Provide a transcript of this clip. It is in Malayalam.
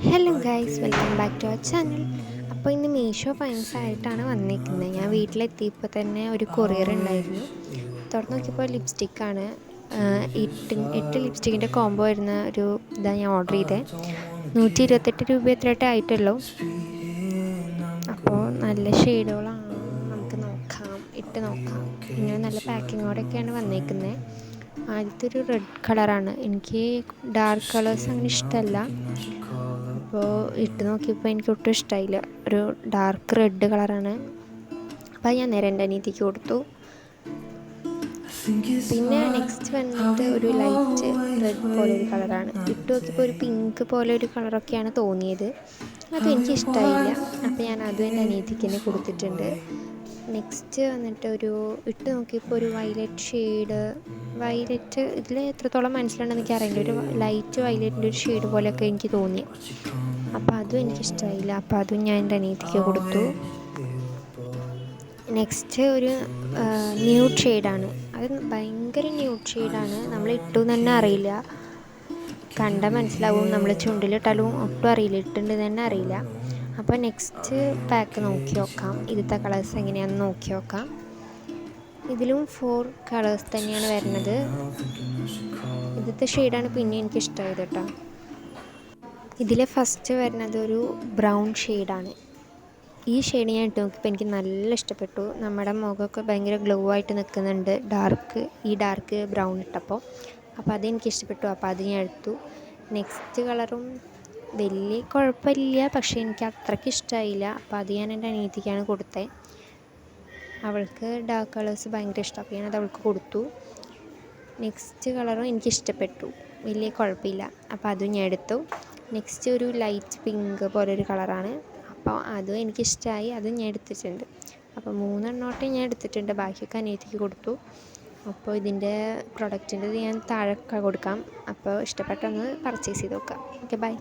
Hello guys, welcome back to our channel. അപ്പോൾ ഇന്ന് മീഷോ ഫൈൻസ് ആയിട്ടാണ് വന്നിരിക്കുന്നത്. ഞാൻ വീട്ടിലെത്തിയപ്പോൾ തന്നെ ഒരു കൊറിയർ ഉണ്ടായിരുന്നു. തുറന്ന് നോക്കിയപ്പോൾ ലിപ്സ്റ്റിക്കാണ്. എട്ട് ലിപ്സ്റ്റിക്കിൻ്റെ കോംബോ വരുന്ന ഒരു ഇതാണ് ഞാൻ ഓർഡർ ചെയ്തത്. 128 രൂപ എത്രയായിട്ട് ആയിട്ടുള്ളൂ. അപ്പോൾ നല്ല ഷെയ്ഡുകളാണ്, നമുക്ക് നോക്കാം, ഇട്ട് നോക്കാം. ഇങ്ങനെ നല്ല പാക്കിങ്ങോടെയൊക്കെയാണ് വന്നേക്കുന്നത്. ആദ്യത്തെ ഒരു റെഡ് കളറാണ്. എനിക്ക് ഡാർക്ക് കളേഴ്സ് അങ്ങനെ ഇഷ്ടമല്ല. അപ്പോൾ ഇട്ട് നോക്കിയപ്പോൾ എനിക്ക് ഒട്ടും ഇഷ്ടമായില്ല. ഒരു ഡാർക്ക് റെഡ് കളറാണ്. അപ്പോൾ ഞാൻ നേരെ എൻ്റെ അനിയത്തിക്ക് കൊടുത്തു. പിന്നെ നെക്സ്റ്റ് വന്നിട്ട് ഒരു ലൈറ്റ് റെഡ് പോലെ ഒരു കളറാണ്. ഇട്ട് നോക്കിയപ്പോൾ ഒരു പിങ്ക് പോലെ ഒരു കളറൊക്കെയാണ് തോന്നിയത്. അതും എനിക്ക് ഇഷ്ടമായില്ല. അപ്പോൾ ഞാൻ അതും എൻ്റെ അനിയത്തിക്ക് തന്നെ കൊടുത്തിട്ടുണ്ട്. നെക്സ്റ്റ് വന്നിട്ട് ഇട്ട് നോക്കിയപ്പോൾ ഒരു വയലറ്റ് ഷെയ്ഡ്. വയലറ്റ് ഇതിൽ എത്രത്തോളം മനസ്സിലുണ്ടെന്ന് എനിക്ക് അറിയില്ല. ഒരു ലൈറ്റ് വയലറ്റിൻ്റെ ഒരു ഷെയ്ഡ് പോലെയൊക്കെ എനിക്ക് തോന്നി. അപ്പോൾ അതും എനിക്കിഷ്ടമായില്ല. അപ്പോൾ അതും ഞാൻ എൻ്റെ അനിയത്തിക്ക് കൊടുത്തു. നെക്സ്റ്റ് ഒരു ന്യൂഡ് ഷെയ്ഡാണ്. അത് ഭയങ്കര ന്യൂഡ് ഷെയ്ഡാണ്. നമ്മൾ ഇട്ടു തന്നെ അറിയില്ല. കണ്ടാൽ മനസ്സിലാവും. നമ്മൾ ചുണ്ടിലിട്ടാലും ഒട്ടും അറിയില്ല, ഇട്ടുണ്ട് തന്നെ അറിയില്ല. അപ്പോൾ നെക്സ്റ്റ് പാക്ക് നോക്കി നോക്കാം. ഇതിലത്തെ കളേഴ്സ് എങ്ങനെയാണെന്ന് നോക്കി നോക്കാം. ഇതിലും 4 കളേഴ്സ് തന്നെയാണ് വരുന്നത്. ഇതിലത്തെ ഷെയ്ഡാണ് പിന്നെ എനിക്കിഷ്ടമായത് കേട്ടോ. ഇതിൽ ഫസ്റ്റ് വരുന്നത് ഒരു ബ്രൗൺ ഷെയ്ഡാണ്. ഈ ഷെയ്ഡ് ഞാൻ ഇട്ട് നോക്കിയപ്പോൾ എനിക്ക് നല്ല ഇഷ്ടപ്പെട്ടു. നമ്മുടെ മുഖമൊക്കെ ഭയങ്കര ഗ്ലോ ആയിട്ട് നിൽക്കുന്നുണ്ട് ഈ ഡാർക്ക് ബ്രൗൺ ഇട്ടപ്പോൾ. അപ്പോൾ അതെനിക്ക് ഇഷ്ടപ്പെട്ടു. അപ്പോൾ അത് ഞാൻ എടുത്തു. നെക്സ്റ്റ് കളറും വലിയ കുഴപ്പമില്ല, പക്ഷേ എനിക്ക് അത്രയ്ക്ക് ഇഷ്ടമായില്ല. അപ്പോൾ അത് ഞാൻ എൻ്റെ അനിയത്തിക്കാണ് കൊടുത്തത്. അവൾക്ക് ഡാർക്ക് കളേഴ്സ് ഭയങ്കര ഇഷ്ടം. അപ്പോൾ ഞാനത് അവൾക്ക് കൊടുത്തു. നെക്സ്റ്റ് കളറും എനിക്കിഷ്ടപ്പെട്ടു, വലിയ കുഴപ്പമില്ല. അപ്പോൾ അതും ഞാൻ എടുത്തു. നെക്സ്റ്റ് ഒരു ലൈറ്റ് പിങ്ക് പോലൊരു കളറാണ്. അപ്പോൾ അതും എനിക്കിഷ്ടമായി, അതും ഞാൻ എടുത്തിട്ടുണ്ട്. അപ്പോൾ 3 എണ്ണോട്ടേ ഞാൻ എടുത്തിട്ടുണ്ട്. ബാക്കിയൊക്കെ അനിയത്തിക്ക് കൊടുത്തു. അപ്പോൾ ഇതിൻ്റെ പ്രൊഡക്റ്റിൻ്റെ ഞാൻ താഴെ കൊടുക്കാം. അപ്പോൾ ഇഷ്ടപ്പെട്ടൊന്ന് പർച്ചേസ് ചെയ്ത് നോക്കാം. Okay, by.